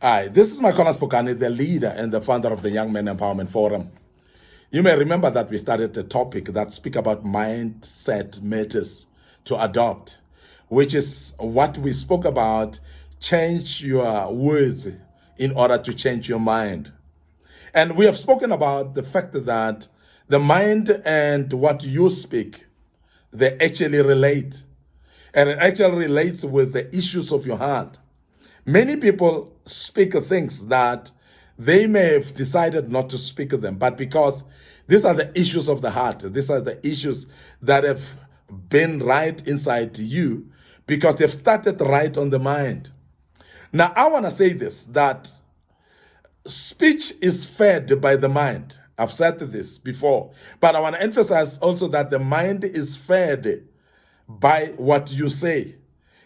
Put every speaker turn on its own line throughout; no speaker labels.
Hi, this is Makonas Pokani, the leader and the founder of the Young Men Empowerment Forum. You may remember that we started a topic that speak about mindset matters to adopt, which is what we spoke about, change your words in order to change your mind. And we have spoken about the fact that the mind and what you speak, they actually relate. And it actually relates with the issues of your heart. Many people speak things that they may have decided not to speak them, but because these are the issues of the heart, these are the issues that have been right inside you because they've started right on the mind. Now, I want to say this, that speech is fed by the mind. I've said this before, but I want to emphasize also that the mind is fed by what you say.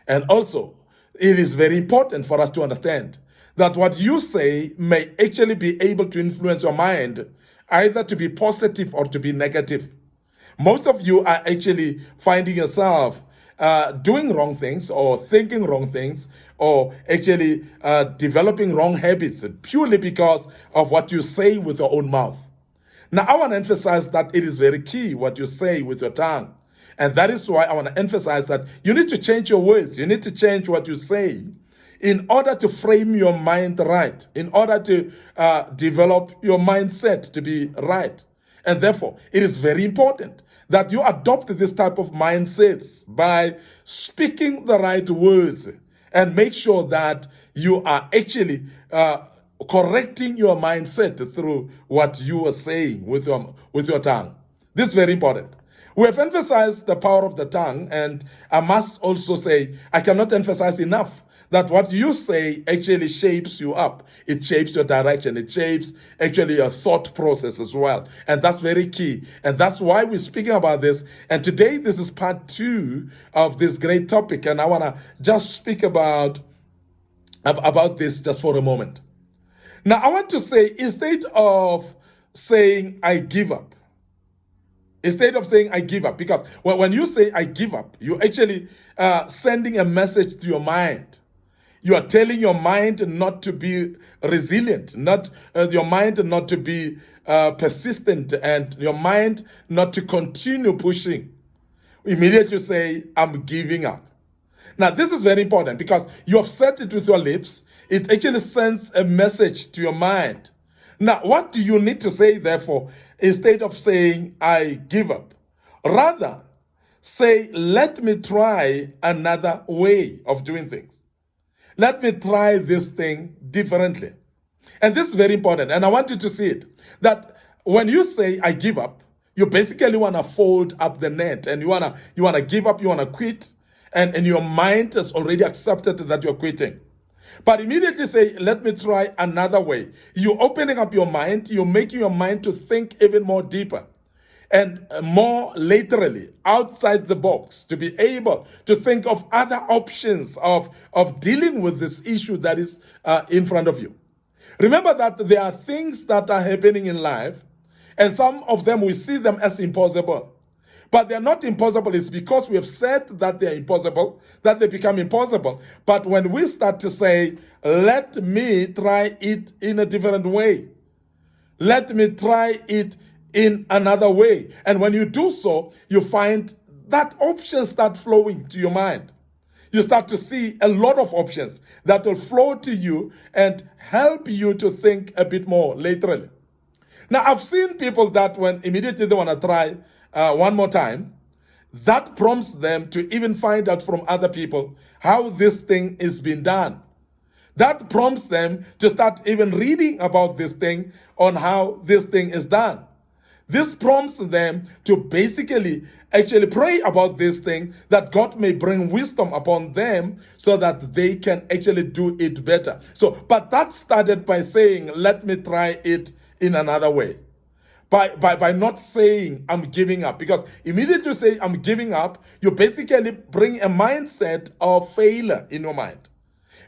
And also, it is very important for us to understand that what you say may actually be able to influence your mind, either to be positive or to be negative. Most of you are actually finding yourself doing wrong things or thinking wrong things or actually developing wrong habits purely because of what you say with your own mouth. Now, I want to emphasize that it is very key what you say with your tongue. And that is why I want to emphasize that you need to change your words. You need to change what you say in order to frame your mind right, in order to develop your mindset to be right. And therefore, it is very important that you adopt this type of mindsets by speaking the right words and make sure that you are actually correcting your mindset through what you are saying with your tongue. This is very important. We have emphasized the power of the tongue, and I must also say, I cannot emphasize enough that what you say actually shapes you up. It shapes your direction. It shapes actually your thought process as well. And that's very key. And that's why we're speaking about this. And today, this is part 2 of this great topic. And I want to just speak about this just for a moment. Now, I want to say, instead of saying, I give up, instead of saying, I give up, because when you say, I give up, you're actually sending a message to your mind. You are telling your mind not to be resilient, your mind not to be persistent, and your mind not to continue pushing. Immediately you say, I'm giving up. Now, this is very important because you have said it with your lips. It actually sends a message to your mind. Now, what do you need to say, therefore, instead of saying, I give up? Rather, say, let me try another way of doing things. Let me try this thing differently. And this is very important. And I want you to see it, that when you say, I give up, you basically want to fold up the net and you want to give up, you want to quit. And your mind has already accepted that you're quitting. But immediately say, let me try another way. You're opening up your mind. You're making your mind to think even more deeper and more laterally, outside the box, to be able to think of other options of dealing with this issue that is in front of you. Remember that there are things that are happening in life, and some of them we see them as impossible. But they're not impossible. It's because we have said that they're impossible, that they become impossible. But when we start to say, let me try it in a different way. Let me try it in another way. And when you do so, you find that options start flowing to your mind. You start to see a lot of options that will flow to you and help you to think a bit more laterally. Now, I've seen people that when immediately they want to try one more time, that prompts them to even find out from other people how this thing is being done. That prompts them to start even reading about this thing on how this thing is done. This prompts them to basically actually pray about this thing, that God may bring wisdom upon them so that they can actually do it better. But that started by saying, let me try it in another way. By not saying, I'm giving up. Because immediately you say, I'm giving up, you basically bring a mindset of failure in your mind.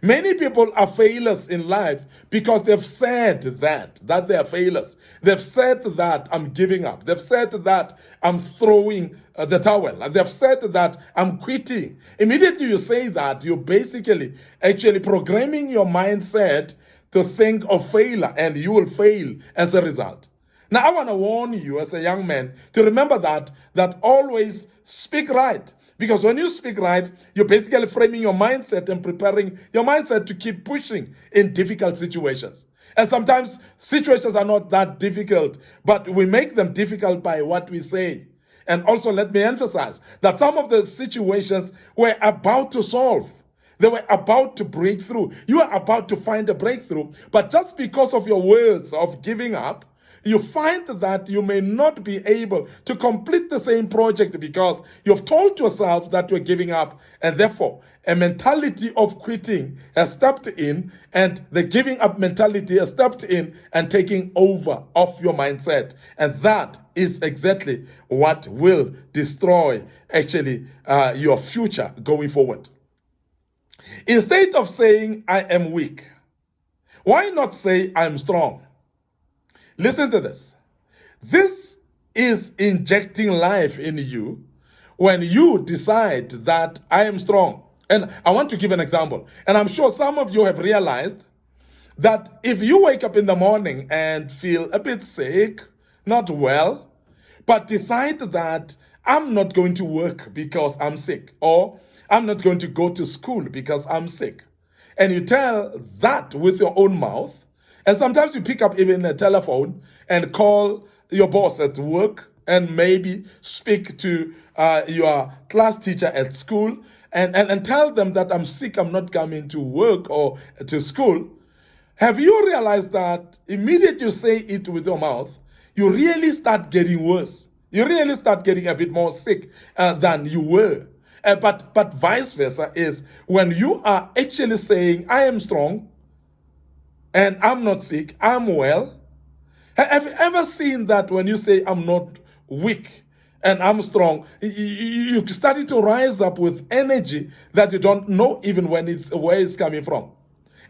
Many people are failures in life because they've said that they are failures. They've said that I'm giving up. They've said that I'm throwing the towel. They've said that I'm quitting. Immediately you say that, you're basically actually programming your mindset to think of failure, and you will fail as a result. Now, I want to warn you as a young man to remember that always speak right. Because when you speak right, you're basically framing your mindset and preparing your mindset to keep pushing in difficult situations. And sometimes situations are not that difficult, but we make them difficult by what we say. And also, let me emphasize that some of the situations we're about to solve, they were about to break through. You are about to find a breakthrough, but just because of your words of giving up, you find that you may not be able to complete the same project because you've told yourself that you're giving up, and therefore a mentality of quitting has stepped in, and the giving up mentality has stepped in and taking over of your mindset. And that is exactly what will destroy actually your future going forward. Instead of saying I am weak, why not say I'm strong? Listen to this. This is injecting life in you when you decide that I am strong. And I want to give an example. And I'm sure some of you have realized that if you wake up in the morning and feel a bit sick, not well, but decide that I'm not going to work because I'm sick, or I'm not going to go to school because I'm sick, and you tell that with your own mouth, and sometimes you pick up even a telephone and call your boss at work and maybe speak to your class teacher at school and tell them that I'm sick, I'm not coming to work or to school. Have you realized that immediately you say it with your mouth, you really start getting worse? You really start getting a bit more sick than you were. But vice versa is when you are actually saying, I am strong, and I'm not sick, I'm well. Have you ever seen that when you say I'm not weak and I'm strong, you started to rise up with energy that you don't know even where it's coming from.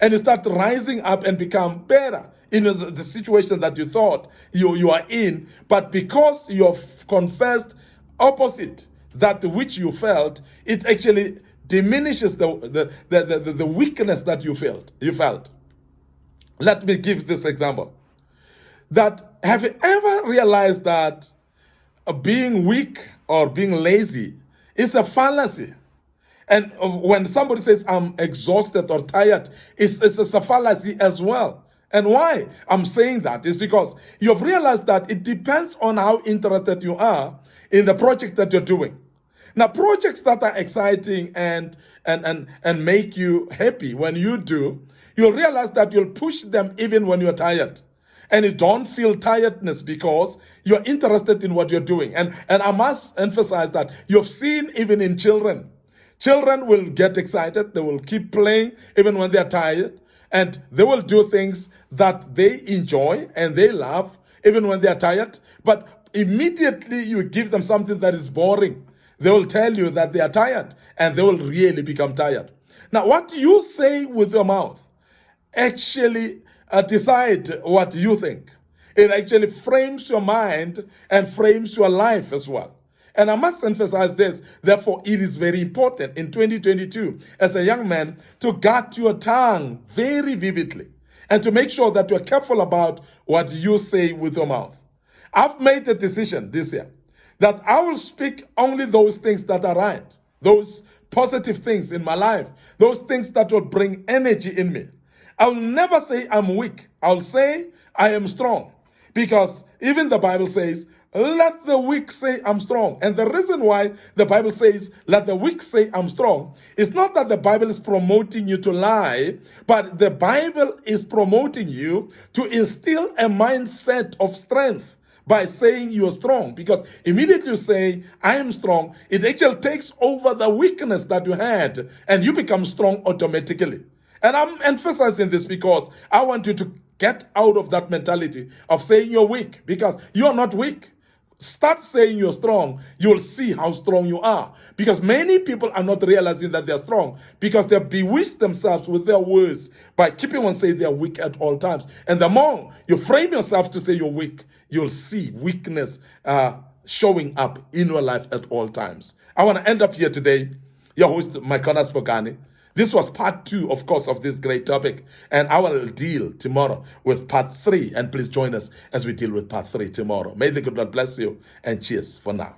And you start rising up and become better in the situation that you thought you are in. But because you have confessed opposite that which you felt, it actually diminishes the weakness that you felt. Let me give this example. That have you ever realized that being weak or being lazy is a fallacy? And when somebody says I'm exhausted or tired, it's a fallacy as well. And why I'm saying that is because you've realized that it depends on how interested you are in the project that you're doing. Now, projects that are exciting and make you happy when you do, you'll realize that you'll push them even when you're tired. And you don't feel tiredness because you're interested in what you're doing. And I must emphasize that you've seen even in children. Children will get excited. They will keep playing even when they're tired. And they will do things that they enjoy and they love even when they're tired. But immediately you give them something that is boring, they will tell you that they are tired and they will really become tired. Now, what you say with your mouth actually decide what you think. It actually frames your mind and frames your life as well. And I must emphasize this, therefore it is very important in 2022 as a young man to guard your tongue very vividly and to make sure that you're careful about what you say with your mouth. I've made a decision this year that I will speak only those things that are right, those positive things in my life, those things that will bring energy in me. I will never say I'm weak. I'll say I am strong. Because even the Bible says, let the weak say I'm strong. And the reason why the Bible says, let the weak say I'm strong, is not that the Bible is promoting you to lie, but the Bible is promoting you to instill a mindset of strength by saying you're strong. Because immediately you say, I am strong, it actually takes over the weakness that you had, and you become strong automatically. And I'm emphasizing this because I want you to get out of that mentality of saying you're weak, because you're not weak. Start saying you're strong. You'll see how strong you are. Because many people are not realizing that they're strong because they've bewitched themselves with their words by keeping on saying they're weak at all times. And the more you frame yourself to say you're weak, you'll see weakness showing up in your life at all times. I want to end up here today. Your host, Mike Spokane. This was part 2, of course, of this great topic. And I will deal tomorrow with part 3. And please join us as we deal with part 3 tomorrow. May the good Lord bless you, and cheers for now.